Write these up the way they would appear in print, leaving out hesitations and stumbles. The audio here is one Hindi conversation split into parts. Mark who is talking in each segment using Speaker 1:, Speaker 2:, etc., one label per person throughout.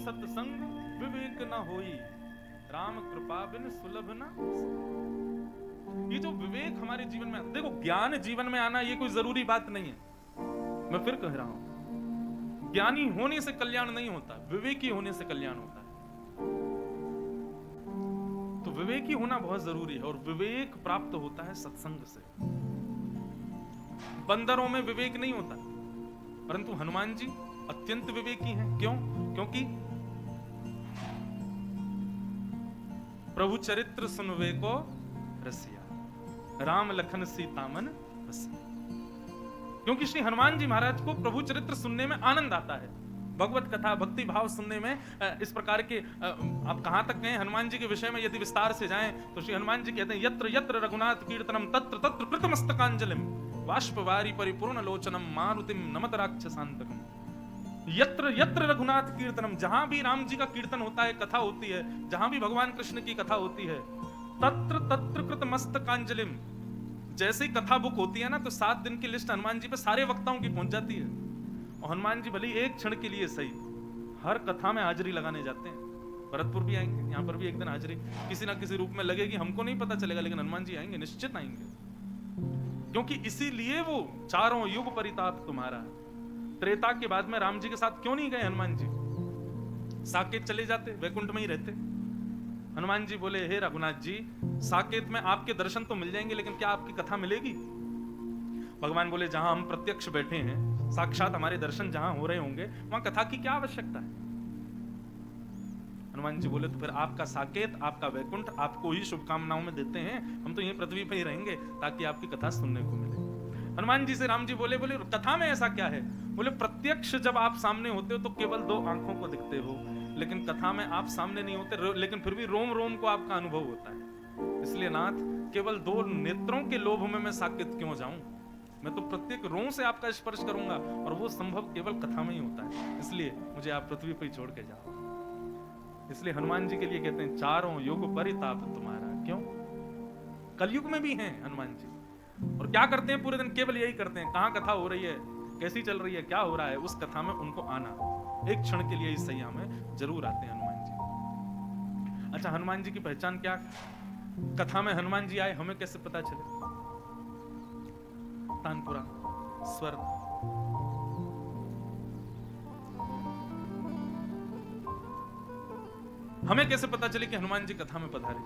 Speaker 1: सत्संग विवेक न होई, राम कृपा बिन सुलभ न। ये जो विवेक हमारे जीवन में, देखो ज्ञान जीवन में आना ये कोई जरूरी बात नहीं है। मैं फिर कह रहा हूं, ज्ञानी होने से कल्याण नहीं होता, विवेकी होने से कल्याण होता है। तो विवेकी होना बहुत जरूरी है, और विवेक प्राप्त होता है सत्संग से। बंदरों में विवेक नहीं होता, परंतु हनुमान जी अत्यंत विवेकी हैं। क्यों? क्योंकि प्रभु चरित्र सुनवे को रसिया, राम लखन सीता मन बसिया। क्योंकि श्री हनुमान जी महाराज को प्रभु चरित्र सुनने में आनंद आता है, भगवत कथा भक्ति भाव सुनने में। इस प्रकार के आप कहां तक गए हनुमान जी के विषय में यदि विस्तार से जाएं तो श्री हनुमान जी कहते हैं, यत्र यत्र रघुनाथ कीर्तनम तत्र तत्र कृतमस्तकांजलिम बाष्पवारी परिपूर्ण लोचनम मारुतिम नमत राक्षसांतकम। यत्र यत्र रघुनाथ कीर्तनम, जहां भी राम जी का कीर्तन होता है, कथा होती है, जहां भी भगवान कृष्ण की कथा होती है, तत्र तत्र कृतमस्तकांजलिम। जैसे ही कथा बुक होती है ना, तो 7 दिन की लिस्ट हनुमान जी पे सारे वक्ताओं की पहुंच जाती है। और हनुमान जी भले एक क्षण के लिए सही हर कथा में हाजिरी लगाने जाते हैं। भरतपुर भी आएंगे, यहाँ पर भी एक दिन हाजिरी किसी ना किसी रूप में लगेगी, हमको नहीं पता चलेगा, लेकिन हनुमान जी आएंगे, निश्चित आएंगे। क्योंकि इसीलिए वो चारों युग परिताप तुम्हारा। त्रेता के बाद में राम जी के साथ क्यों नहीं गए हनुमान जी? साकेत चले जाते, वैकुंठ में ही रहते। हनुमान जी बोले, हे रघुनाथ जी, साकेत में आपके दर्शन तो मिल जाएंगे, लेकिन क्या आपकी कथा मिलेगी? भगवान बोले, जहां हम प्रत्यक्ष बैठे हैं, साक्षात हमारे दर्शन जहां हो रहे होंगे, वहां कथा की क्या आवश्यकता है? हनुमान जी बोले, तो फिर आपका साकेत, आपका वैकुंठ आपको ही शुभकामनाओं में देते हैं, हम तो यहीं पृथ्वी पर ही रहेंगे ताकि आपकी कथा सुनने को मिले। हनुमान जी से राम जी बोले कथा में ऐसा क्या है? बोले, प्रत्यक्ष जब आप सामने होते हो तो केवल 2 आंखों को दिखते हो, लेकिन कथा में आप सामने नहीं होते, लेकिन फिर भी रोम रोम को आपका अनुभव होता है। इसलिए नाथ, केवल 2 नेत्रों के लोभ में मैं साकेत क्यों जाऊं? मैं तो प्रत्येक रोम से आपका स्पर्श करूंगा, और वो संभव केवल कथा में ही होता है। इसलिए मुझे आप पृथ्वी पर ही छोड़ के जाओ। इसलिए हनुमान जी के लिए कहते हैं, चारों युग परिताप तुम्हारा। क्यों? कलयुग में भी हैं हनुमान जी, और क्या करते हैं? पूरे दिन केवल यही करते हैं, कहां कथा हो रही है, कैसी चल रही है, क्या हो रहा है, उस कथा में उनको आना, एक क्षण के लिए इस सैया में जरूर आते हैं हनुमान जी। अच्छा, हनुमान जी की पहचान क्या? कथा में हनुमान जी आए, हमें कैसे पता चले? तानपुरा स्वर, हमें कैसे पता चले कि हनुमान जी कथा में पधारे?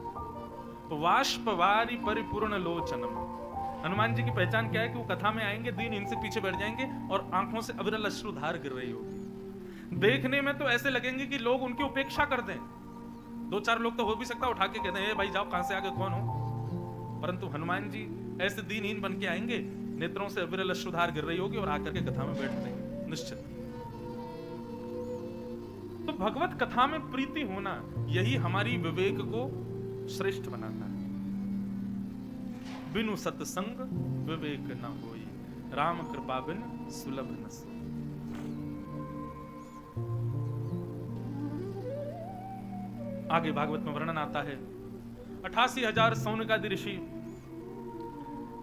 Speaker 1: तो वाष्पवारी परिपूर्ण लोचनम, हनुमान जी की पहचान क्या है? कि वो कथा में आएंगे, दीन इनसे पीछे बैठ जाएंगे, और आंखों से अविरल अश्रुधार गिर रही होगी। देखने में तो ऐसे लगेंगे कि लोग उनकी उपेक्षा कर दें। 2-4 लोग तो हो भी सकता है उठा के कहते हैं, भाई जाओ, कहां से आगे, कौन हो? परंतु हनुमान जी ऐसे दीनहीन बन के आएंगे, नेत्रों से अविरल अश्रुधार गिर रही होगी, और आकर के कथा में बैठते हैं निश्चित। तो भगवत कथा में प्रीति होना, यही हमारी विवेक को श्रेष्ठ बनाता है। बिनु सत्संग विवेक न होई, राम कृपा बिन सुलभ न सोई। आगे भागवत में वर्णन आता है, 88,000 सौनकादि ऋषि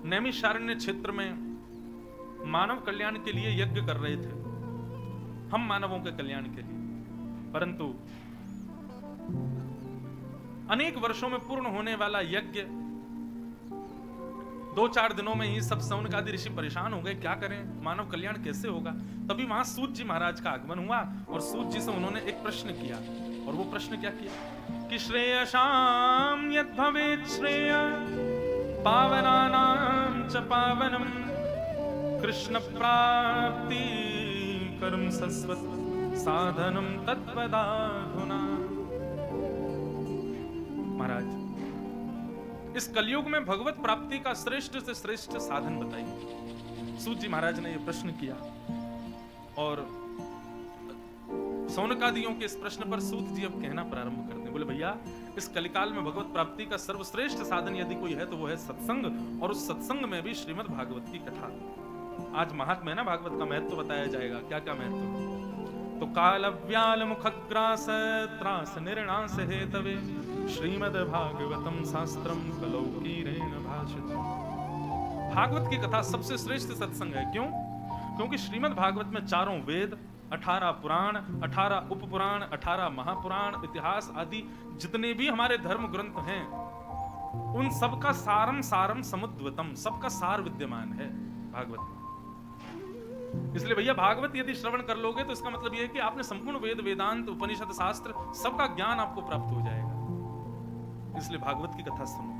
Speaker 1: नैमिषारण्य क्षेत्र में मानव कल्याण के लिए यज्ञ कर रहे थे, हम मानवों के कल्याण के लिए। परंतु अनेक वर्षों में पूर्ण होने वाला यज्ञ 2-4 दिनों में ही सब सौनकादि ऋषि परेशान हो गए, क्या करें, मानव कल्याण कैसे होगा? तभी वहां सूत जी महाराज का आगमन हुआ, और सूत जी से उन्होंने एक प्रश्न किया। और वो प्रश्न क्या किया? कि श्रेयसाम यद भवेत् श्रेय पावनानां च पावनम कृष्ण प्राप्ति कर्म सस्वत साधनम तत्पदाधुना। महाराज, इस कलयुग में भगवत प्राप्ति का श्रेष्ठ से श्रेष्ठ साधन बताइए। सूत जी महाराज ने यह प्रश्न किया, और सौनकादियों के इस प्रश्न पर सूत जी अब कहना प्रारंभ करते हैं। बोले, भैया, इस कलिकाल में भगवत प्राप्ति का सर्वश्रेष्ठ साधन यदि कोई है तो वो है सत्संग, और उस सत्संग में भी श्रीमद् भागवत की कथा। आज महात्म्य है ना, भागवत का महत्व बताया जाएगा। क्या क्या महत्व है? तो काल व्याल मुखग्रास त्रास निर्णास हेतवे श्रीमद् भागवतम शास्त्रम कलौकीरेण भाषते। भागवत की कथा सबसे श्रेष्ठ सत्संग है। क्यों? क्योंकि श्रीमद् भागवत में चारों वेद 18 पुराण, 18 उपपुराण, 18 महापुराण, इतिहास आदि जितने भी हमारे धर्म ग्रंथ हैं, उन सबका सारम सारम समुद्वतम, सबका सार विद्यमान है भागवत में। इसलिए भैया भागवत यदि श्रवण कर लोगे तो इसका मतलब यह है कि आपने संपूर्ण वेद, वेदांत, उपनिषद, शास्त्र सबका ज्ञान आपको प्राप्त हो जाएगा। इसलिए भागवत की कथा सुनो।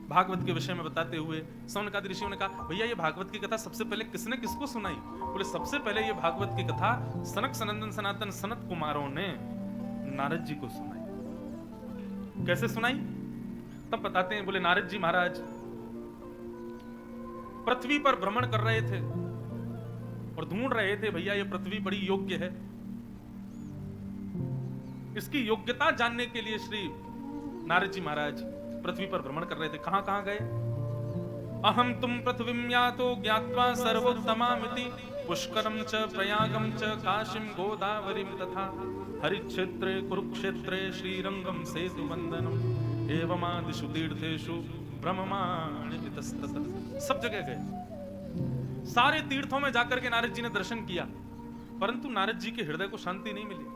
Speaker 1: भागवत के विषय में बताते हुए सौनकादि ऋषियों ने कहा, भैया ये भागवत की कथा सबसे पहले किसने किसको सुनाई? बोले सबसे पहले ये भागवत की कथा सनक सनंदन सनातन सनत कुमारों ने नारद जी को सुनाई। कैसे सुनाई तब बताते हैं। बोले नारद जी महाराज पृथ्वी पर भ्रमण कर रहे थे और ढूंढ रहे थे, भैया ये पृथ्वी बड़ी योग्य है, इसकी योग्यता जानने के लिए श्री नारद जी महाराज पृथ्वी पर भ्रमण कर रहे थे। कहां कहां गए? अहम तुम पृथ्वीम यातो ज्ञात्वा सर्वोत्तमामिति पुष्करम च प्रयागम च काशीम गोदावरीम तथा हरिक्षेत्रे कुरुक्षेत्रे श्रीरंगम सेतु वंदनम एवमादिषु तीर्थेषु ब्रह्माण्य इतस्ततः। सब जगह गए, सारे तीर्थों में जाकर के नारद जी ने दर्शन किया, परंतु नारद जी के हृदय को शांति नहीं मिली।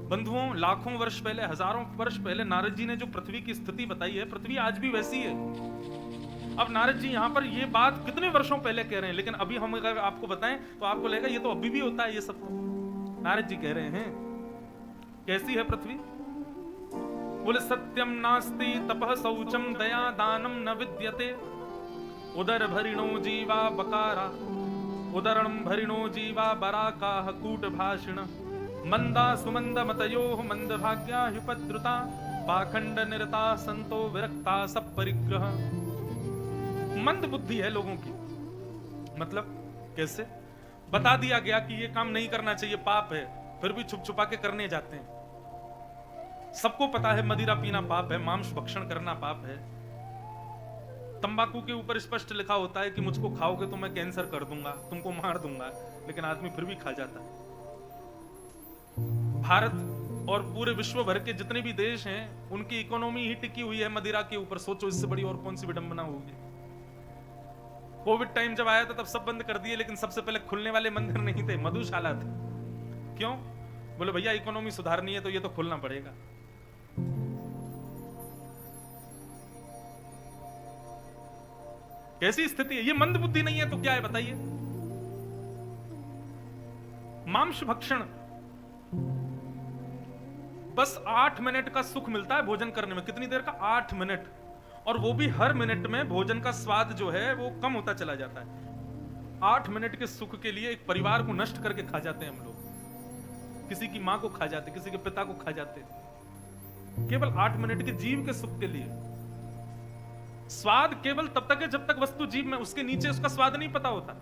Speaker 1: बंधुओं, लाखों वर्ष पहले, हजारों वर्ष पहले नारद जी ने जो पृथ्वी की स्थिति बताई है, पृथ्वी आज भी वैसी है। अब नारद जी यहाँ पर ये बात कितने वर्षों पहले कह रहे हैं, लेकिन अभी हम अगर आपको बताएं तो आपको लगेगा ये तो अभी भी होता है ये सब। नारद जी कह रहे हैं कैसी है पृथ्वी? बोले सत्यम नास्ति तपः शौचम दया दानम न विद्यते उदर भरिणो जीवा बकारा उदरणम भरिणो जीवा बराकाह कूट भाषिण मंदा सुमंद मतयो मंद भाग्या हिपद्रुता पाखंड निरता संतो विरक्ता सब परिग्रह। मंद बुद्धि है लोगों की। मतलब कैसे? बता दिया गया कि ये काम नहीं करना चाहिए, पाप है, फिर भी छुप छुपा के करने जाते हैं। सबको पता है मदिरा पीना पाप है, मांस भक्षण करना पाप है, तंबाकू के ऊपर स्पष्ट लिखा होता है कि मुझको खाओगे तो मैं कैंसर कर दूंगा, तुमको मार दूंगा, लेकिन आदमी फिर भी खा जाता है। भारत और पूरे विश्व भर के जितने भी देश हैं उनकी इकोनॉमी ही टिकी हुई है मदिरा के ऊपर। सोचो इससे बड़ी और कौन सी विडंबना होगी। कोविड टाइम जब आया था तब सब बंद कर दिए, लेकिन सबसे पहले खुलने वाले मंदिर नहीं थे, मधुशाला थे। क्यों? बोले भैया इकोनॉमी सुधारनी है तो ये तो खुलना पड़ेगा। कैसी स्थिति है? ये मंद बुद्धि नहीं है तो क्या है बताइए? मांस भक्षण, बस 8 मिनट का सुख मिलता है भोजन करने में। कितनी देर का? 8 मिनट, और वो भी हर मिनट में भोजन का स्वाद जो है वो कम होता चला जाता है। 8 मिनट के सुख के लिए एक परिवार को नष्ट करके खा जाते हैं हम लोग। किसी की मां को खा जाते, किसी के पिता को खा जाते, केवल 8 मिनट के जीव के सुख के लिए। स्वाद केवल तब तक है जब तक वस्तु जीव में, उसके नीचे उसका स्वाद नहीं पता होता।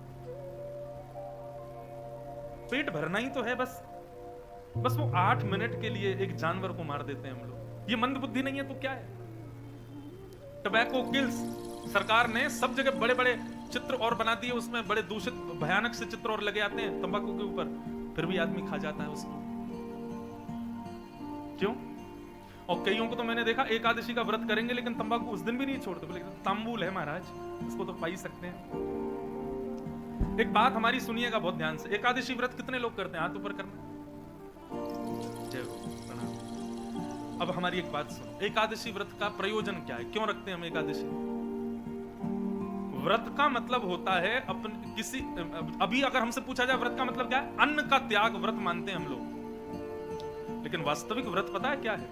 Speaker 1: पेट भरना ही तो है बस वो 8 मिनट के लिए एक जानवर को मार देते हैं हम लोग। ये मंद बुद्धि नहीं है तो क्या है? टबैको किल्स, सरकार ने सब जगह बड़े बड़े चित्र और बना दिए, उसमें बड़े दूषित भयानक से चित्र और लगे आते हैं तंबाकू के ऊपर, फिर भी आदमी खा जाता है उसको। क्यों? और कईयों को तो मैंने देखा एकादशी का व्रत करेंगे लेकिन तंबाकू उस दिन भी नहीं छोड़ते, बोले तांबूल है महाराज, इसको तो पा ही सकते हैं। एक बात हमारी सुनिएगा बहुत ध्यान से। एकादशी व्रत कितने लोग करते हैं? हाथ ऊपर करना। अब हमारी एक बात सुनो, एकादशी व्रत का प्रयोजन क्या है? क्यों रखते हैं हम एकादशी? व्रत का मतलब होता है अभी अगर हमसे पूछा जाए व्रत का मतलब क्या है, अन्न का त्याग व्रत मानते हैं हम लोग। लेकिन वास्तविक व्रत पता है क्या है?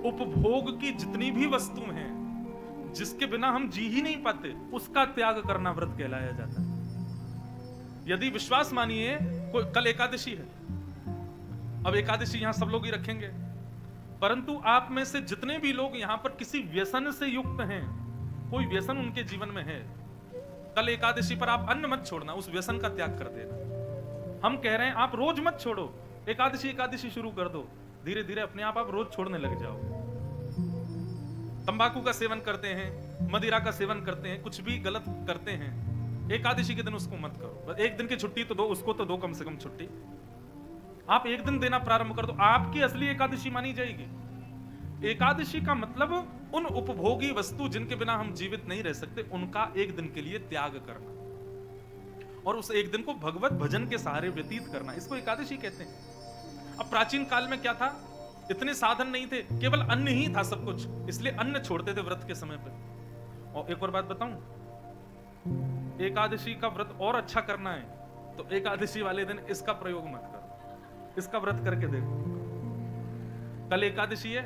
Speaker 1: उपभोग की जितनी भी वस्तु हैं जिसके बिना हम जी ही नहीं पाते, उसका त्याग करना व्रत कहलाया जाता है। यदि विश्वास मानिए, कल एकादशी है, अब एकादशी यहां सब लोग ही रखेंगे, परंतु आप में से जितने भी लोग यहां पर किसी व्यसन से युक्त हैं, कोई व्यसन उनके जीवन में है, कल एकादशी पर आप अन्न मत छोड़ना, उस व्यसन का त्याग कर देना। हम कह रहे हैं आप रोज मत छोड़ो, एकादशी शुरू कर दो, धीरे धीरे अपने आप रोज छोड़ने लग जाओ। तंबाकू का सेवन करते हैं, मदिरा का सेवन करते हैं, कुछ भी गलत करते हैं, एकादशी के दिन उसको मत करो। एक दिन की छुट्टी तो दो, उसको तो दो कम से कम छुट्टी। आप एक दिन देना प्रारंभ कर दो, आपकी असली एकादशी मानी जाएगी। एकादशी का मतलब उन उपभोगी वस्तु जिनके बिना हम जीवित नहीं रह सकते, उनका एक दिन के लिए त्याग करना। और उस एक दिन को भगवत भजन के सहारे व्यतीत करना, इसको एकादशी कहते हैं। अब प्राचीन काल में क्या था, इतने साधन नहीं थे, केवल अन्न ही था सब कुछ, इसलिए अन्न छोड़ते थे व्रत के समय पे। और एक और बात बताऊं, एकादशी का व्रत और अच्छा करना है तो एकादशी वाले दिन इसका प्रयोग मत करो, इसका व्रत करके देखो। कल एकादशी है,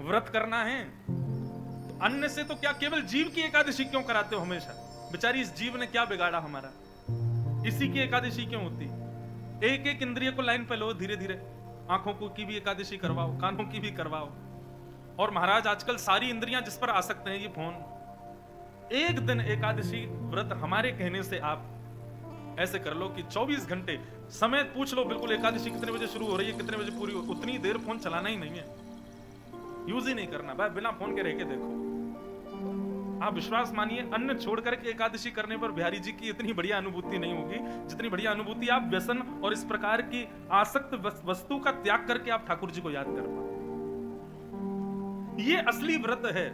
Speaker 1: व्रत करना है तो अन्न से तो क्या, केवल जीव की एकादशी क्यों कराते हो हमेशा? बेचारी इस जीव ने क्या बिगाड़ा हमारा, इसी की एकादशी क्यों होती? एक एक इंद्रिय को लाइन पे लो, धीरे धीरे आंखों को की भी एकादशी करवाओ, कानों की भी करवाओ। और महाराज आजकल सारी इंद्रियां जिस पर आसक्त हैं, ये फोन। एक दिन एकादशी व्रत हमारे कहने से आप ऐसे कर लो कि 24 घंटे समय पूछ लो, बिल्कुल एकादशी कितने बजे शुरू हो रही है, कितने बजे पूरी हो, उतनी देर फोन चलाना ही नहीं है, यूज ही नहीं करना, भाई बिना फोन के रह के देखो। आप विश्वास मानिए, अन्न छोड़ करके एकादशी करने पर बिहारी जी की इतनी बढ़िया अनुभूति नहीं होगी जितनी बढ़िया अनुभूति आप व्यसन और इस प्रकार की आसक्त वस्तु का त्याग करके आप ठाकुर जी को याद कर पाओ। ये असली व्रत है।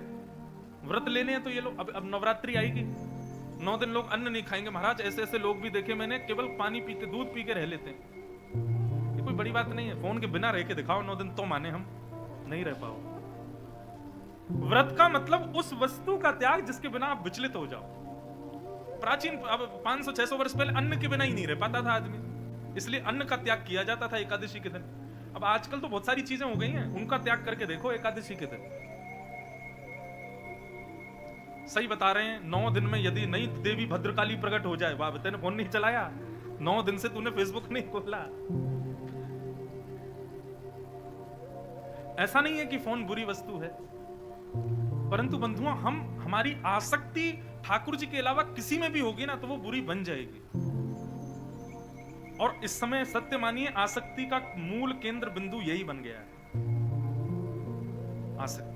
Speaker 1: व्रत लेने हैं तो ये लोग, अब नवरात्रि आएगी, 9 दिन लोग अन्न नहीं खाएंगे। महाराज ऐसे ऐसे लोग भी देखे मैंने, केवल पानी पीते, दूध पी के रह लेते हैं। ये कोई बड़ी बात नहीं है, फोन के बिना रह के दिखाओ 9 दिन, तो माने हम नहीं रह पाओ। व्रत का मतलब उस वस्तु का त्याग जिसके बिना आप विचलित हो जाओ। प्राचीन, अब 500-600 वर्ष पहले अन्न के बिना ही नहीं रह पाता था आदमी, इसलिए अन्न का त्याग किया जाता था एकादशी के दिन। अब आजकल तो बहुत सारी चीजें हो गई हैं, उनका त्याग करके देखो एकादशी के दिन। सही बता रहे हैं, 9 दिन में यदि नई देवी भद्रकाली प्रकट हो जाए, वाह, तेने फोन नहीं चलाया 9 दिन से, तूने फेसबुक नहीं खोला। ऐसा नहीं है कि फोन बुरी वस्तु है, परंतु बंधुओं, हमारी आसक्ति ठाकुर जी के अलावा किसी में भी होगी ना तो वो बुरी बन जाएगी। और इस समय सत्य मानिए, आसक्ति का मूल केंद्र बिंदु यही बन गया है, आसक्ति।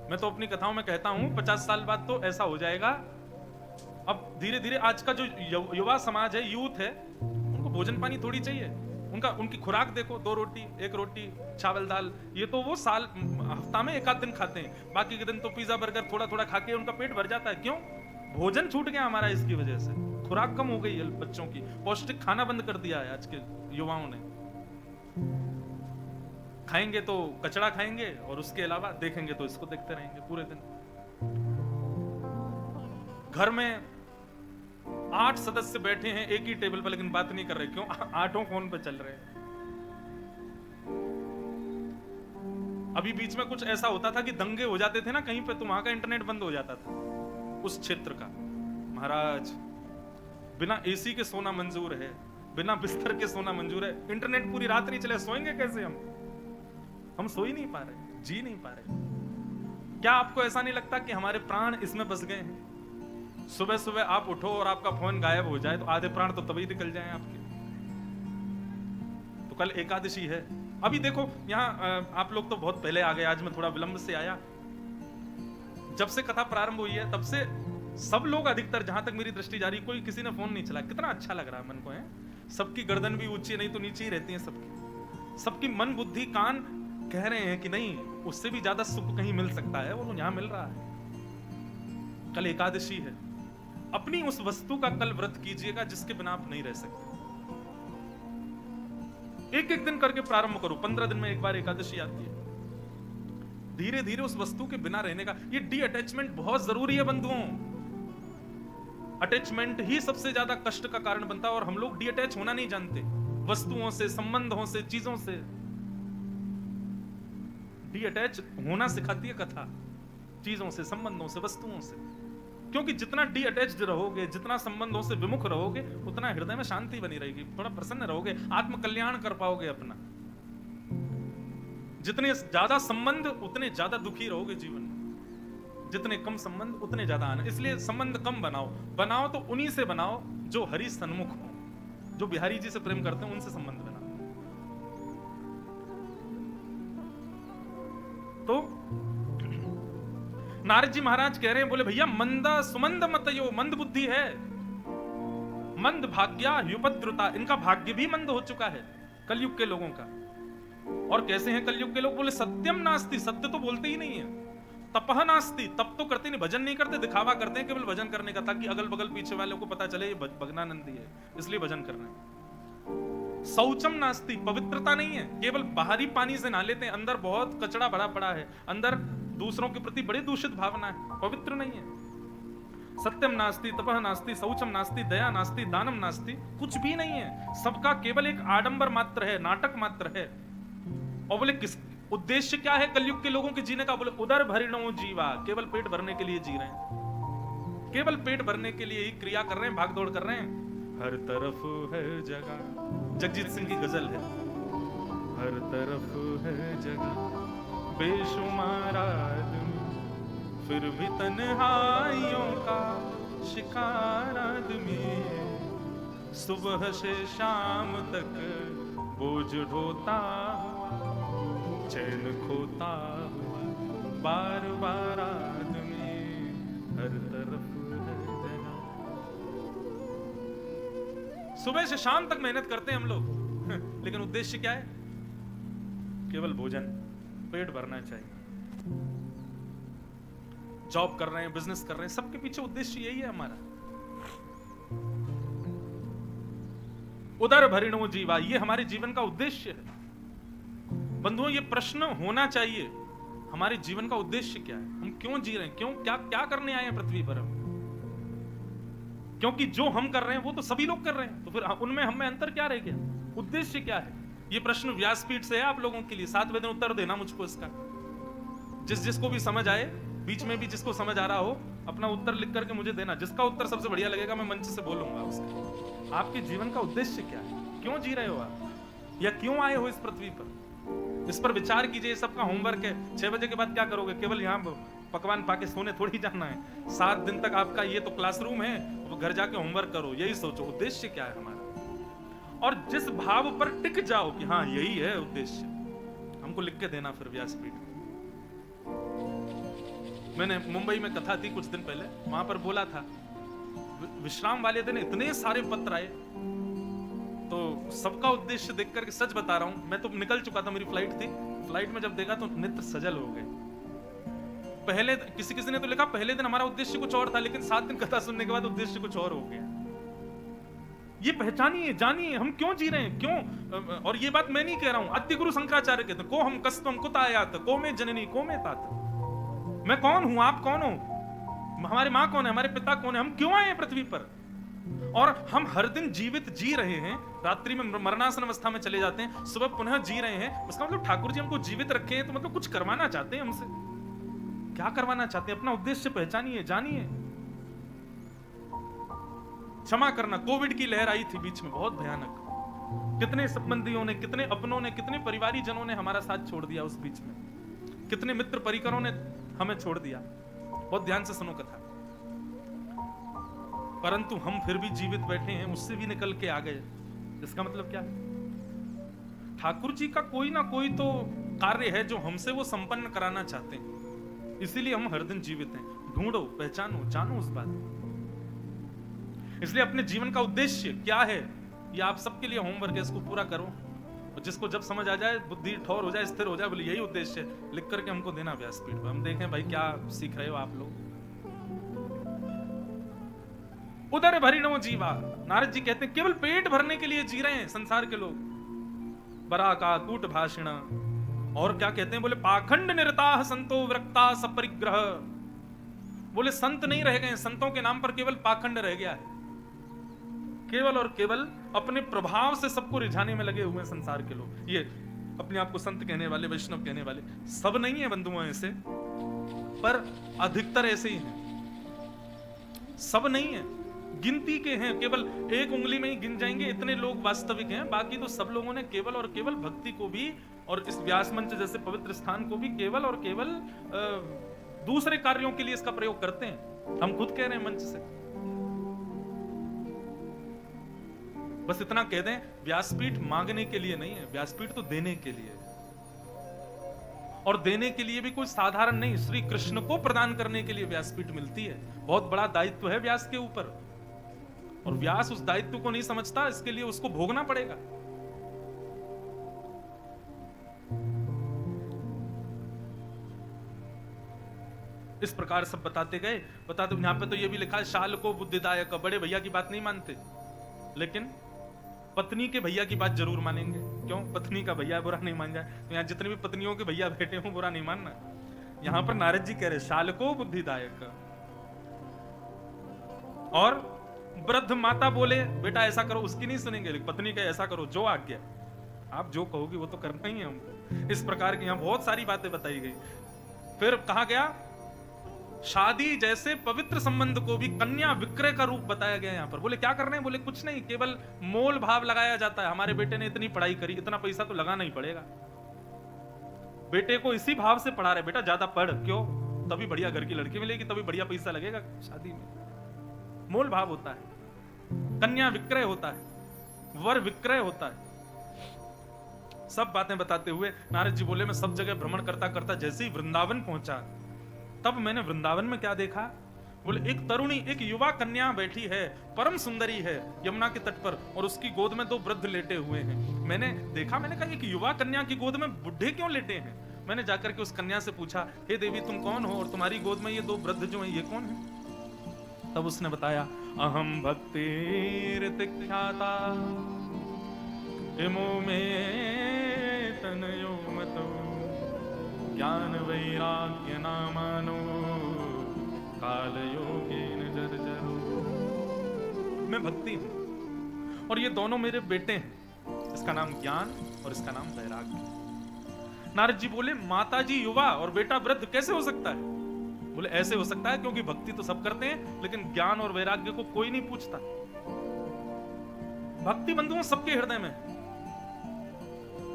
Speaker 1: मैं तो अपनी कथाओं में कहता हूं 50 साल बाद तो ऐसा हो जाएगा। अब धीरे धीरे आज का जो युवा समाज है, यूथ है, उनको भोजन पानी थोड़ी चाहिए, उनकी खुराक देखो, 2 रोटी, 1 रोटी, चावल दाल, ये तो वो साल हफ्ता में 1 दिन खाते हैं, बाकी के दिन तो पिज्जा बर्गर थोड़ा थोड़ा खा के उनका पेट भर जाता है। क्यों? भोजन छूट गया हमारा, इसकी वजह से खुराक कम हो गई है बच्चों की, पौष्टिक खाना बंद कर दिया है आज के युवाओं ने। खाएंगे तो कचड़ा खाएंगे और उसके अलावा देखेंगे तो इसको देखते रहेंगे पूरे दिन। घर में 8 सदस्य बैठे हैं एक ही टेबल पर, लेकिन बात नहीं कर रहे। क्यों? 8 फोन पे चल रहे हैं। अभी बीच में कुछ ऐसा होता था कि दंगे हो जाते थे ना कहीं पे, तो वहां का इंटरनेट बंद हो जाता था उस क्षेत्र का। महाराज, बिना एसी के सोना मंजूर है, बिना बिस्तर के सोना मंजूर है, इंटरनेट पूरी रात नहीं चले, सोएंगे कैसे हम सो ही नहीं पा रहे, जी नहीं पा रहे। क्या आपको ऐसा नहीं लगता कि हमारे प्राण इसमें बस गए हैं? सुबह सुबह आप उठो और आपका फोन गायब हो जाए तो आधे प्राण तो तभी निकल जाएं आपके। तो कल एकादशी है। अभी देखो यहाँ आप लोग तो बहुत पहले आ गए, आज मैं थोड़ा विलंब से आया। जब से कथा प्रारंभ हुई है तब से सब लोग, अधिकतर जहां तक मेरी दृष्टि जा रही, कोई किसी ने फोन नहीं चला। कितना अच्छा लग रहा है मन को, है। सबकी गर्दन भी ऊंची नहीं तो नीचे ही रहती है सबकी मन बुद्धि कान कह रहे हैं कि नहीं, उससे भी ज्यादा सुख कहीं मिल सकता है, वो यहां मिल रहा है। कल एकादशी है, अपनी उस वस्तु का कल व्रत कीजिएगा जिसके बिना आप नहीं रह सकते। एक एक दिन करके प्रारंभ करो, 15 दिन में एक बार एकादशी आती है। धीरे धीरे उस वस्तु के बिना रहने का, ये डी अटैचमेंट बहुत जरूरी है बंधुओं। अटैचमेंट ही सबसे ज्यादा कष्ट का कारण बनता है, और हम लोग डी अटैच होना नहीं जानते, वस्तुओं से, संबंधों से, चीजों से। डी अटैच होना सिखाती है कथा, चीजों से, संबंधों से, वस्तुओं से। क्योंकि जितना डी अटैच्ड रहोगे, जितना संबंधों से विमुख रहोगे, उतना हृदय में शांति बनी रहेगी, थोड़ा प्रसन्न रहोगे, आत्म कल्याण कर पाओगे अपना। जितने ज्यादा संबंध उतने ज्यादा दुखी रहोगे जीवन में, जितने कम संबंध उतने ज्यादा आनंद। इसलिए संबंध कम बनाओ तो उन्हीं से बनाओ जो हरि सन्मुख हो, जो बिहारी जी से प्रेम करते हैं, उनसे संबंध बनाओ। तो नारद जी महाराज कह रहे हैं, बोले भैया, मंदा सुमंद मतयो, मंद बुद्धि है, मंद भाग्या युपद्रुता, इनका भाग्य भी मंद हो चुका है कलयुग के लोगों का। और कैसे हैं कलयुग के लोग? बोले सत्यम नास्ति, सत्य तो बोलते ही नहीं है। तपह नास्ति, तप तो करते नहीं, भजन नहीं करते, दिखावा करते हैं केवल भजन करने का, ताकि अगल बगल पीछे वालों को पता चले ये भगनानंदी है, इसलिए भजन कर रहे हैं। शौचम नास्ति, पवित्रता नहीं है, केवल बाहरी पानी से नहा लेते हैं, अंदर बहुत कचड़ा भरा पड़ा है, अंदर दूसरों के प्रति बड़ी दूषित भावना है, पवित्र नहीं है। सत्यम नास्ति, तपह नास्ति, शौचम नास्ति, दया नास्ति, दानम नास्ति, कुछ भी नहीं है, सबका केवल एक आडंबर मात्र है, नाटक मात्र है। और बोले किस उद्देश्य क्या है कलयुग के लोगों के जीने का? बोले उदर भरिणो जीवा, केवल पेट भरने के लिए जी रहे हैं, केवल पेट भरने के लिए ही क्रिया कर रहे हैं, भाग दौड़ कर रहे हैं। हर तरफ है जगह, जगजीत सिंह की गजल है, हर तरफ है जगह बेशुमार आदमी, फिर भी तन्हाइयों का शिकार आदमी, सुबह से शाम तक बोझ ढोता चैन खोता हुआ बार बार आदमी, हर तरफ है जगह। सुबह से शाम तक मेहनत करते हैं हम लोग, लेकिन उद्देश्य क्या है? केवल भोजन, पेट भरना चाहिए। जॉब कर रहे हैं, बिजनेस कर रहे हैं, सबके पीछे उद्देश्य यही है हमारा, उदर भरिणो जीवा, ये हमारे जीवन का उद्देश्य है। बंधुओं, ये प्रश्न होना चाहिए, हमारे जीवन का उद्देश्य क्या है, हम क्यों जी रहे हैं, क्यों क्या क्या करने आए हैं पृथ्वी पर हम? क्योंकि जो हम कर रहे हैं वो तो सभी लोग कर रहे हैं, तो फिर उनमें हम में अंतर क्या रह गया? उद्देश्य क्या है? ये प्रश्न व्यासपीठ से है आप लोगों के लिए, 7वें दिन उत्तर देना मुझको इसका। जिसको भी समझ आए, बीच में भी जिसको समझ आ रहा हो, अपना उत्तर लिख करके मुझे देना। जिसका उत्तर सबसे बढ़िया लगेगा मैं मंच से बोलूंगा उसका। आपके जीवन का उद्देश्य क्या है? क्यों जी रहे हो आप, या क्यों आए हो इस पृथ्वी पर? इस पर विचार कीजिए। सबका होमवर्क है, 6 बजे के बाद क्या करोगे? केवल यहाँ पकवान पाके सोने थोड़ी जाना है। 7 दिन तक आपका ये तो क्लासरूम है, वो घर जाके होमवर्क करो, यही सोचो उद्देश्य क्या है हमारा। और जिस भाव पर टिक जाओ कि हाँ यही है उद्देश्य, हमको लिख के देना फिर व्यासपीठ। मैंने मुंबई में कथा थी कुछ दिन पहले, वहां पर बोला था विश्राम वाले दिन इतने सारे पत्र आए, तो सबका उद्देश्य देख करके सच बता रहा हूं, मैं तो निकल चुका था, मेरी फ्लाइट थी। फ्लाइट में जब देखा तो नेत्र सजल हो गए। पहले किसी ने तो लिखा पहले दिन हमारा उद्देश्य कुछ और था, लेकिन 7 दिन कथा सुनने के बाद उद्देश्य कुछ और हो गया। ये पहचानिए, जानिए हम क्यों जी रहे हैं, क्यों। और ये बात मैं नहीं कह रहा हूं, आद्य गुरु शंकराचार्य कहते हैं, को हम कस्तम कुतायात को में जननी को में तात। मैं कौन हूं, आप कौन हो, हमारी माँ कौन है, हमारे पिता कौन है, हम क्यों आए पृथ्वी पर? और हम हर दिन जीवित जी रहे हैं, रात्रि में मरणासन अवस्था में चले जाते हैं, सुबह पुनः जी रहे हैं। उसका मतलब ठाकुर जी हमको जीवित रखे हैं, तो मतलब कुछ करवाना चाहते हैं हमसे। क्या करवाना चाहते हैं? अपना उद्देश्य पहचानिए, जानिए। क्षमा करना, कोविड की लहर आई थी बीच में, बहुत भयानक। कितने संबंधियों ने, कितने अपनों ने, कितने परिवारी जनों ने हमारा साथ छोड़ दिया उस बीच में, कितने मित्र परिकरों ने हमें छोड़ दिया। बहुत ध्यान से सुनो कथा। परंतु हम फिर भी जीवित बैठे हैं, उससे भी निकल के आ गए। इसका मतलब क्या है? ठाकुर जी का कोई ना कोई तो कार्य है जो हमसे वो संपन्न कराना चाहते हैं, इसीलिए हम हर दिन जीवित हैं। ढूंढो, पहचानो, जानो उस बात को। इसलिए अपने जीवन का उद्देश्य क्या है, ये आप सबके लिए होमवर्क है, इसको पूरा करो। और जिसको जब समझ आ जाए, बुद्धि ठौर हो जाए, स्थिर हो जाए, बोले यही उद्देश्य है, लिख करके हमको देना व्यासपीठ पर। हम देखें भाई क्या सीख रहे हो आप लोग। उदर भरिणो जीवा, नारद जी कहते हैं केवल पेट भरने के लिए जी रहे हैं संसार के लोग। बरा का कूट भाषण, और क्या कहते हैं? बोले पाखंड निरताः संतो विरक्ता सपरिग्रह। बोले संत नहीं रह गए, संतों के नाम पर केवल पाखंड रह गया है। केवल और केवल अपने प्रभाव से सबको रिझाने में लगे हुए संसार के लोग। ये अपने आप को संत कहने वाले, वैष्णव कहने वाले, सब नहीं है बंधुओं ऐसे, पर अधिकतर ऐसे ही हैं। सब नहीं है, गिनती के हैं, केवल एक उंगली में ही गिन जाएंगे इतने लोग वास्तविक हैं। बाकी तो सब लोगों ने केवल और केवल भक्ति को भी, और इस व्यास मंच जैसे पवित्र स्थान को भी केवल और केवल दूसरे कार्यों के लिए इसका प्रयोग करते हैं। हम खुद कह रहे हैं मंच से। बस इतना कह दें, व्यासपीठ मांगने के लिए नहीं है, व्यासपीठ तो देने के लिए है। और देने के लिए भी कोई साधारण नहीं, श्री कृष्ण को प्रदान करने के लिए व्यासपीठ मिलती है। बहुत बड़ा दायित्व है व्यास के ऊपर, और व्यास उस दायित्व को नहीं समझता, इसके लिए उसको भोगना पड़ेगा। इस प्रकार सब बताते गए। बताते यहाँ पे तो ये भी लिखा है शाल को बुद्धिदायक, बड़े भैया की बात नहीं मानते, लेकिन पत्नी के भैया की बात जरूर मानेंगे। क्यों? पत्नी का भैया बुरा नहीं मान जाए। तो यहाँ जितने भी पत्नियों के भैया बैठे हो बुरा नहीं मानना। यहाँ पर नारद जी कह रहे शाल को बुद्धिदायक। और वृद्ध माता बोले बेटा ऐसा करो, उसकी नहीं सुनेंगे, पत्नी का ऐसा करो जो आज्ञा, आप जो कहोगे वो तो करना ही है हमको। इस प्रकार की यहाँ बहुत सारी बातें बताई गई। फिर कहा गया शादी जैसे पवित्र संबंध को भी कन्या विक्रय का रूप बताया गया यहाँ पर। बोले क्या करना है? बोले कुछ नहीं, केवल मोल भाव लगाया जाता है। हमारे बेटे ने इतनी पढ़ाई करी, इतना पैसा तो लगाना ही पड़ेगा। बेटे को इसी भाव से पढ़ा रहे, बेटा ज्यादा पढ़, क्यों? तभी बढ़िया घर की लड़की मिलेगी, तभी बढ़िया पैसा लगेगा शादी में। मोल भाव होता है, कन्या विक्रय होता है, वर विक्रय होता है। सब बातें बताते हुए नारद जी बोले मैं सब जगह भ्रमण करता करता जैसे ही वृंदावन पहुंचा, तब मैंने वृंदावन में क्या देखा? बोले एक तरुणी, एक युवा कन्या बैठी है, परम सुंदरी है यमुना के तट पर, और उसकी गोद में दो वृद्ध लेटे हुए हैं। मैंने देखा, मैंने कहा एक युवा कन्या की गोद में बुढ़े क्यों लेटे हैं? मैंने जाकर के उस कन्या से पूछा, हे देवी तुम कौन हो और तुम्हारी गोद में ये दो वृद्ध जो हैं ये कौन है? तब उसने बताया अहम भक्ति ऋतिख्याता इमो में तनयो मतो ज्ञान वैराग्य नामानो काल योगेन जर्जरो। मैं भक्ति हूं और ये दोनों मेरे बेटे हैं, इसका नाम ज्ञान और इसका नाम वैराग्य। नारद जी बोले माता जी युवा और बेटा वृद्ध कैसे हो सकता है? बोले ऐसे हो सकता है क्योंकि भक्ति तो सब करते हैं, लेकिन ज्ञान और वैराग्य को कोई नहीं पूछता। भक्ति बंधुओं सबके हृदय में,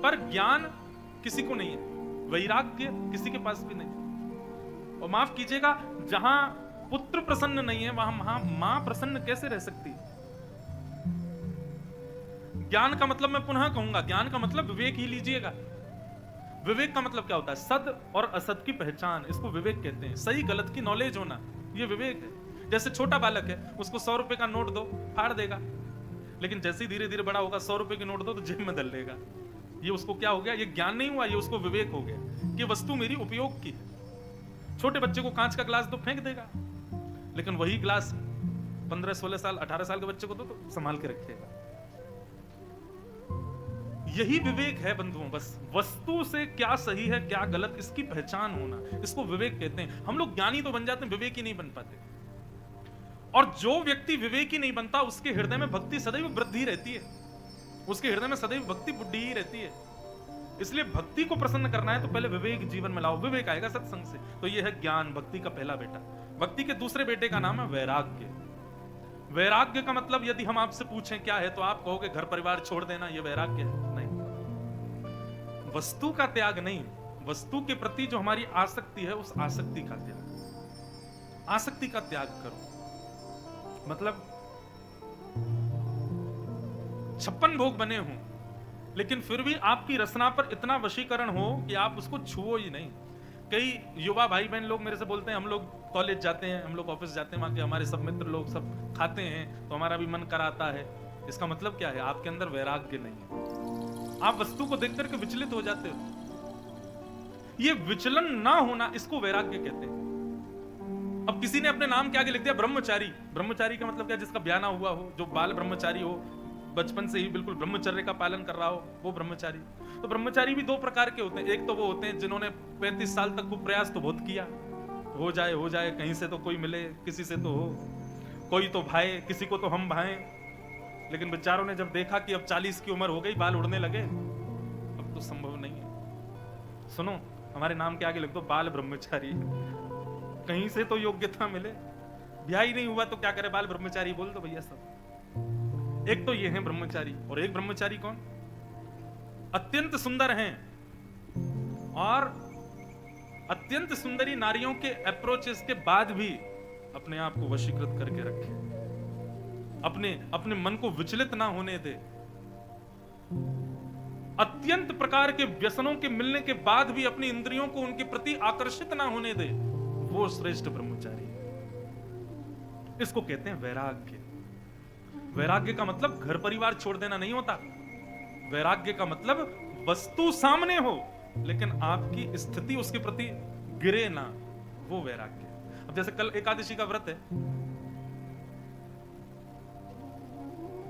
Speaker 1: पर ज्ञान किसी को नहीं है, वैराग्य किसी के पास भी नहीं। और माफ कीजिएगा, जहां पुत्र प्रसन्न नहीं है वहां मां प्रसन्न कैसे रह सकती है? ज्ञान का मतलब मैं पुनः कहूंगा, ज्ञान का मतलब विवेक ही लीजिएगा। विवेक का मतलब क्या होता है? सद और असद की पहचान, इसको विवेक कहते हैं। सही गलत की नॉलेज होना, ये विवेक है। जैसे छोटा बालक है, उसको 100 रुपए का नोट दो, फाड़ देगा, लेकिन जैसे ही धीरे धीरे बड़ा होगा 100 रुपए की नोट दो तो जेब में डाल लेगा। ये उसको क्या हो गया? ये ज्ञान नहीं हुआ, ये उसको विवेक हो गया कि वस्तु मेरी उपयोग की है। छोटे बच्चे को कांच का ग्लास तो फेंक देगा, लेकिन वही ग्लास 15, 16 साल, 18 साल के बच्चे को तो संभाल के रखेगा। यही विवेक है बंधुओं, बस वस्तु से क्या सही है क्या गलत इसकी पहचान होना, इसको विवेक कहते हैं। हम लोग ज्ञानी तो बन जाते हैं, विवेकी नहीं बन पाते। और जो व्यक्ति विवेकी नहीं बनता उसके हृदय में भक्ति सदैव वृद्धि रहती है, उसके हृदय में सदैव भक्ति बुद्धि ही रहती है। इसलिए भक्ति को प्रसन्न करना है तो पहले विवेक जीवन में लाओ, विवेक आएगा सत्संग से। तो यह है ज्ञान, भक्ति का पहला बेटा। भक्ति के दूसरे बेटे का नाम है वैराग्य। वैराग्य का मतलब यदि हम आपसे पूछें क्या है तो आप कहोगे घर परिवार छोड़ देना, यह वैराग्य है? नहीं, वस्तु का त्याग नहीं, वस्तु के प्रति जो हमारी आसक्ति है उस आसक्ति का त्याग। आसक्ति का त्याग करो, मतलब 56 भोग बने हों लेकिन फिर भी आपकी रसना पर इतना वशीकरण हो कि आप उसको छुओ ही नहीं। कई युवा भाई बहन लोग मेरे से बोलते हैं, हम लोग कॉलेज जाते हैं, हम लोग ऑफिस जाते हैं, वहां के हमारे सब मित्र लोग सब खाते हैं तो हमारा भी मन कराता है। इसका मतलब क्या है? आपके अंदर वैराग्य नहीं है, आप वस्तु को देख करके विचलित हो जाते हो। ये विचलन ना होना, इसको वैराग्य कहते हैं। अब किसी ने अपने नाम के आगे लिख दिया ब्रह्मचारी। ब्रह्मचारी का मतलब क्या? जिसका ब्याह ना हुआ हो, जो बाल ब्रह्मचारी हो, बचपन से ही बिल्कुल ब्रह्मचर्य का पालन कर रहा हो, वो ब्रह्मचारी। तो ब्रह्मचारी भी दो प्रकार के होते हैं। एक तो वो होते हैं जिन्होंने 35 साल तक को प्रयास तो बहुत किया, हो जाए कहीं से तो कोई मिले, किसी से तो हो, कोई तो भाए, किसी को तो हम भाएं, लेकिन बेचारों ने जब देखा कि अब 40 की उम्र हो गई, बाल उड़ने लगे, अब तो संभव नहीं है। सुनो, हमारे नाम के आगे लिख दो बाल ब्रह्मचारी, कहीं से तो योग्यता मिले। ब्याह ही नहीं हुआ तो क्या करे, बाल ब्रह्मचारी बोल दो भैया सब। एक तो ये है ब्रह्मचारी, और एक ब्रह्मचारी कौन? अत्यंत सुंदर हैं और अत्यंत सुंदरी नारियों के अप्रोचेस के बाद भी अपने आप को वशीकृत करके रखे, अपने मन को विचलित ना होने दे। अत्यंत प्रकार के व्यसनों के मिलने के बाद भी अपनी इंद्रियों को उनके प्रति आकर्षित ना होने दे, वो श्रेष्ठ ब्रह्मचारी। इसको कहते हैं वैराग्य। वैराग्य का मतलब घर परिवार छोड़ देना नहीं होता। वैराग्य का मतलब वस्तु सामने हो लेकिन आपकी स्थिति उसके प्रति गिरे ना, वो वैराग्य। अब जैसे कल एकादशी का व्रत है,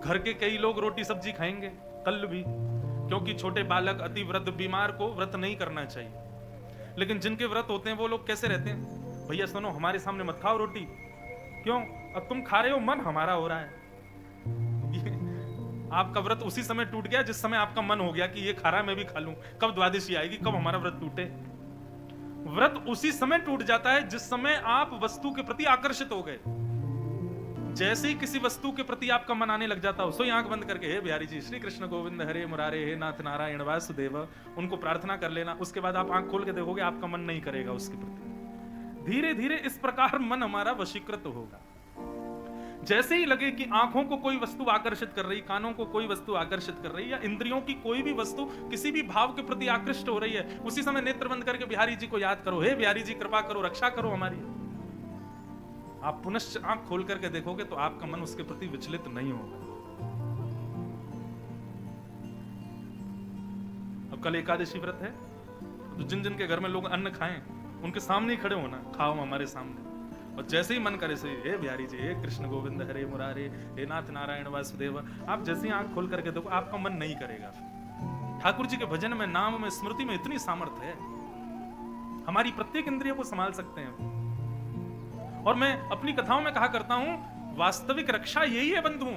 Speaker 1: घर के कई लोग रोटी सब्जी खाएंगे कल भी, क्योंकि छोटे बालक, अति वृद्ध, बीमार को व्रत नहीं करना चाहिए। लेकिन जिनके व्रत होते हैं वो लोग कैसे रहते हैं? भैया सुनो, हमारे सामने मत खाओ रोटी। क्यों? अब तुम खा रहे हो, मन हमारा हो रहा है। आपका व्रत उसी समय टूट गया जिस समय आपका मन हो गया कि ये खा रहा है मैं भी खा लूं। कब द्वादशी आएगी, कब हमारा व्रत टूटे? व्रत उसी समय टूट जाता है जिस समय आप वस्तु के प्रति आकर्षित हो गए। जैसे ही किसी वस्तु के प्रति आपका मन आने लग जाता हो, सोई आंख बंद करके हे बिहारी जी, श्री कृष्ण गोविंद हरे मुरारे, हे नाथ नारायण वासुदेव, उनको प्रार्थना कर लेना। उसके बाद आप आंख खोल के देखोगे आपका मन नहीं करेगा उसके प्रति। धीरे धीरे इस प्रकार मन हमारा वशीकृत होगा। जैसे ही लगे कि आंखों को कोई वस्तु आकर्षित कर रही, कानों को कोई वस्तु आकर्षित कर रही, या इंद्रियों की कोई भी वस्तु किसी भी भाव के प्रति आकृष्ट हो रही है, उसी समय नेत्र बंद करके बिहारी जी को याद करो, हे बिहारी जी कृपा करो, रक्षा करो हमारी। आप पुनश्च आंख खोल करके देखोगे तो आपका मन उसके प्रति विचलित नहीं होगा। अब कल एकादशी व्रत है, तो जिन जिन के घर में लोग अन्न खाएं उनके सामने ही खड़े होना, खाओ हमारे सामने। और जैसे ही मन करे से हे बिहारी जी, हे कृष्ण गोविंद हरे मुरारे, हे नाथ नारायण वासुदेव, आप जैसे ही आंख खोल करके देखो आपका मन नहीं करेगा। ठाकुर जी के भजन में, नाम में, स्मृति में इतनी सामर्थ्य है, हमारी प्रत्येक इंद्रिय को संभाल सकते हैं। और मैं अपनी कथाओं में कहा करता हूं, वास्तविक रक्षा यही है बंधुओं।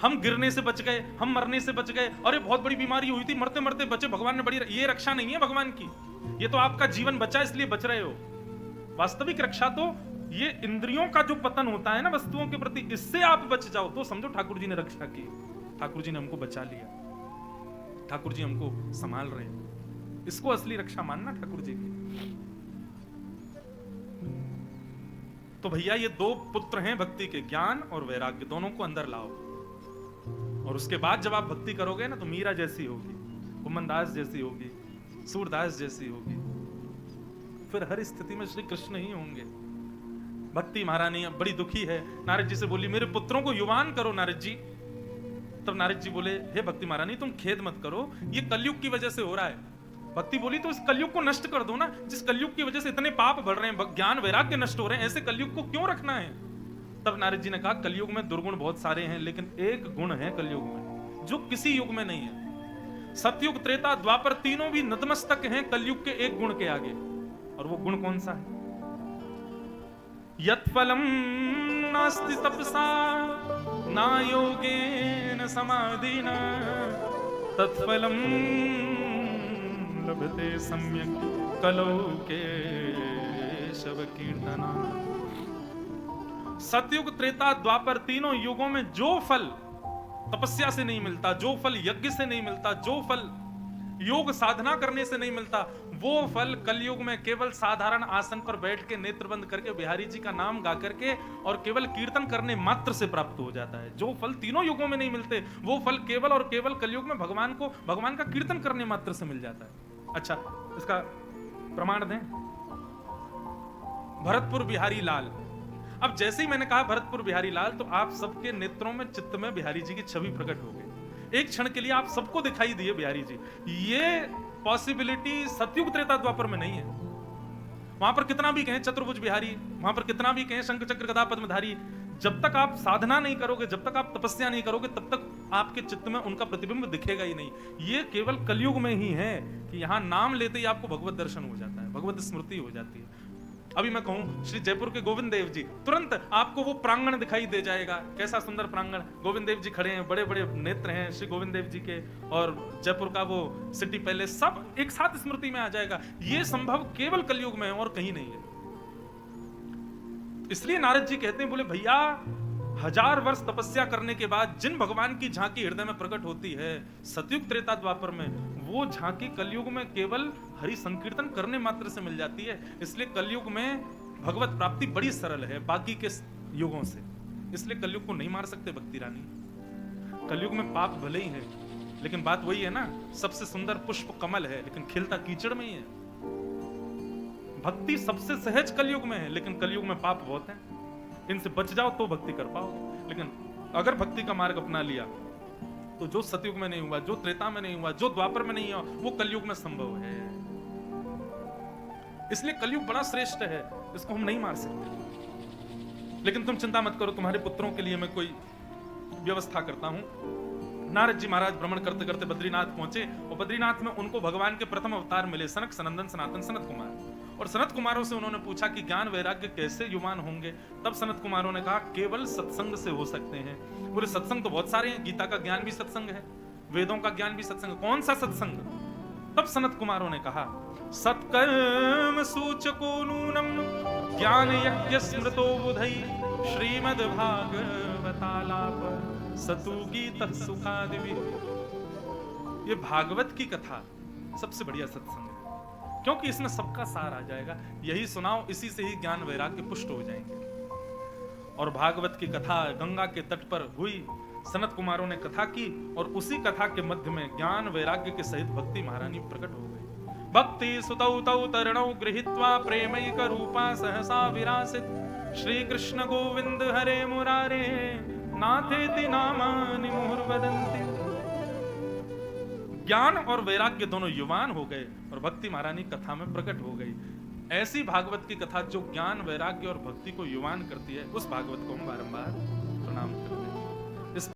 Speaker 1: हम गिरने से बच गए, हम मरने से बच गए, अरे बहुत बड़ी बीमारी हुई थी, मरते मरते बचे, भगवान ने बड़ी, ये रक्षा नहीं है भगवान की। ये तो आपका जीवन बचा इसलिए बच रहे हो। वास्तविक रक्षा तो ये इंद्रियों का जो पतन होता है ना वस्तुओं के प्रति, इससे आप बच जाओ तो समझो ठाकुर जी ने रक्षा की, ठाकुर जी ने हमको बचा लिया, ठाकुर जी हमको संभाल रहे हैं। इसको असली रक्षा मानना ठाकुर जी की। तो भैया ये दो पुत्र हैं भक्ति के, ज्ञान और वैराग्य, दोनों को अंदर लाओ। और उसके बाद जब आप भक्ति करोगे ना तो मीरा जैसी होगी, कुमनदास जैसी होगी, सूरदास जैसी होगी। फिर हर स्थिति में श्री कृष्ण ही होंगे। भक्ति महारानी अब बड़ी दुखी है, नारद जी से बोली मेरे पुत्रों को युवान करो नारद जी। तब नारद जी बोले हे भक्ति महारानी तुम खेद मत करो, ये कलयुग की वजह से हो रहा है। भक्ति बोली तो इस कलयुग को नष्ट कर दो ना, जिस कलयुग की वजह से इतने पाप बढ़ रहे हैं, ज्ञान वैराग्य नष्ट हो रहे हैं, ऐसे कलयुग को क्यों रखना है? तब नारद जी ने कहा कलयुग में दुर्गुण बहुत सारे हैं, लेकिन एक गुण है कलयुग में जो किसी युग में नहीं है। सतयुग, त्रेता, द्वापर तीनों भी नतमस्तक हैं कलयुग के एक गुण के आगे। और वो गुण कौन सा है? यत्फलम नास्ति तपसा ना योगेन समाधिना तत्फलम लभते सम्यक कलौ केशव कीर्तना। सतयुग, त्रेता, द्वापर तीनों युगों में जो फल तपस्या से नहीं मिलता, जो फल यज्ञ से नहीं मिलता, जो फल योग साधना करने से नहीं मिलता, वो फल कलयुग में केवल साधारण आसन पर बैठ के नेत्र बंद करके बिहारी जी का नाम गा करके और केवल कीर्तन करने मात्र से प्राप्त हो जाता है। जो फल तीनों युगों में नहीं मिलते वो फल केवल और केवल कलयुग में भगवान का कीर्तन करने मात्र से मिल जाता है। अच्छा, इसका प्रमाण दें। भरतपुर बिहारी लाल। अब जैसे ही मैंने कहा भरतपुर बिहारी लाल तो आप सबके नेत्रों में, चित्त में बिहारी जी की छवि प्रकट हो गई। एक क्षण के लिए आप सबको दिखाई दिए बिहारी जी। ये पॉसिबिलिटी सतयुग, त्रेता, द्वापर में नहीं है। वहां पर कितना भी कहें चतुर्भुज बिहारी, वहां पर कितना भी कहें शंख चक्र गदा पद्मधारी, जब तक आप साधना नहीं करोगे, जब तक आप तपस्या नहीं करोगे, तब तक आपके चित्त में उनका प्रतिबिंब दिखेगा ही नहीं। ये केवल कलयुग में ही है कि यहाँ नाम लेते ही आपको भगवत दर्शन हो जाता है, भगवत स्मृति हो जाती है। अभी मैं कहूं श्री जयपुर के गोविंद देव जी, तुरंत आपको वो प्रांगण दिखाई दे जाएगा। कैसा सुंदर प्रांगण, गोविंद देव जी खड़े हैं, बड़े बड़े नेत्र हैं श्री गोविंद देव जी के, और जयपुर का वो सिटी पैलेस, सब एक साथ स्मृति में आ जाएगा। ये संभव केवल कलयुग में है और कहीं नहीं है। इसलिए नारद जी कहते हैं, बोले भैया 1000 वर्ष तपस्या करने के बाद जिन भगवान की झांकी हृदय में प्रकट होती है सतयुग, त्रेता, द्वापर में, वो झांकी कलयुग में केवल हरि संकीर्तन करने मात्र से मिल जाती है। इसलिए कलयुग में भगवत प्राप्ति बड़ी सरल है बाकी के युगों से। इसलिए कलयुग को नहीं मार सकते भक्ति रानी। कलयुग में पाप भले ही है, लेकिन बात वही है ना, सबसे सुंदर पुष्प कमल है लेकिन खिलता कीचड़ में ही है। भक्ति सबसे सहज कलयुग में है, लेकिन कलयुग में पाप बहुत है। इनसे बच जाओ तो भक्ति कर पाओ। लेकिन अगर भक्ति का मार्ग अपना लिया तो जो सतयुग में नहीं हुआ, जो त्रेता में नहीं हुआ, जो द्वापर में नहीं हुआ, वो कलयुग में संभव है। इसलिए कलयुग बड़ा श्रेष्ठ है, इसको हम नहीं मार सकते। लेकिन तुम चिंता मत करो, तुम्हारे पुत्रों के लिए मैं कोई व्यवस्था करता हूं। नारद जी महाराज भ्रमण करते करते बद्रीनाथ पहुंचे और बद्रीनाथ में उनको भगवान के प्रथम अवतार मिले, सनक सनंदन सनातन सनत कुमार। और सनत कुमारों से उन्होंने पूछा कि ज्ञान वैराग्य कैसे युवान होंगे। तब सनत कुमारों ने कहा केवल सत्संग से हो सकते हैं। बोले सत्संग तो बहुत सारे हैं, गीता का ज्ञान भी सत्संग है, वेदों का ज्ञान भी सत्संग, कौन सा सत्संग? तब सनत कुमारों ने कहा सत्कर्म सूचको नूनम ज्ञान यज्ञ स्मृतो बुधई श्रीमद् भागवतालाप सतु गीत सुखादिवि। ये भागवत की कथा सबसे बढ़िया सत्संग है, क्योंकि इसमें सबका सार आ जाएगा। यही सुनाओ, इसी से ही ज्ञान वैराग्य पुष्ट हो जाएंगे। और भागवत की कथा गंगा के तट पर हुई, सनत कुमारों ने कथा की और उसी कथा के मध्य में ज्ञान वैराग्य के सहित भक्ति महारानी प्रकट हो गई। भक्ति सुतौ तौ तरणौ गृहीत्वा प्रेमैक रूपा सहसा विरासित श्री कृष्ण गोविंद हरे मुरारे नाथेति नामानि मुहुर्वदन्ति। ज्ञान और वैराग्य दोनों युवान हो गए और भक्ति महारानी कथा में प्रकट हो गई। ऐसी भागवत की कथा जो ज्ञान वैराग्य और भक्ति को युवान करती है, उस भागवत को हम बारंबार प्रणाम करते हैं।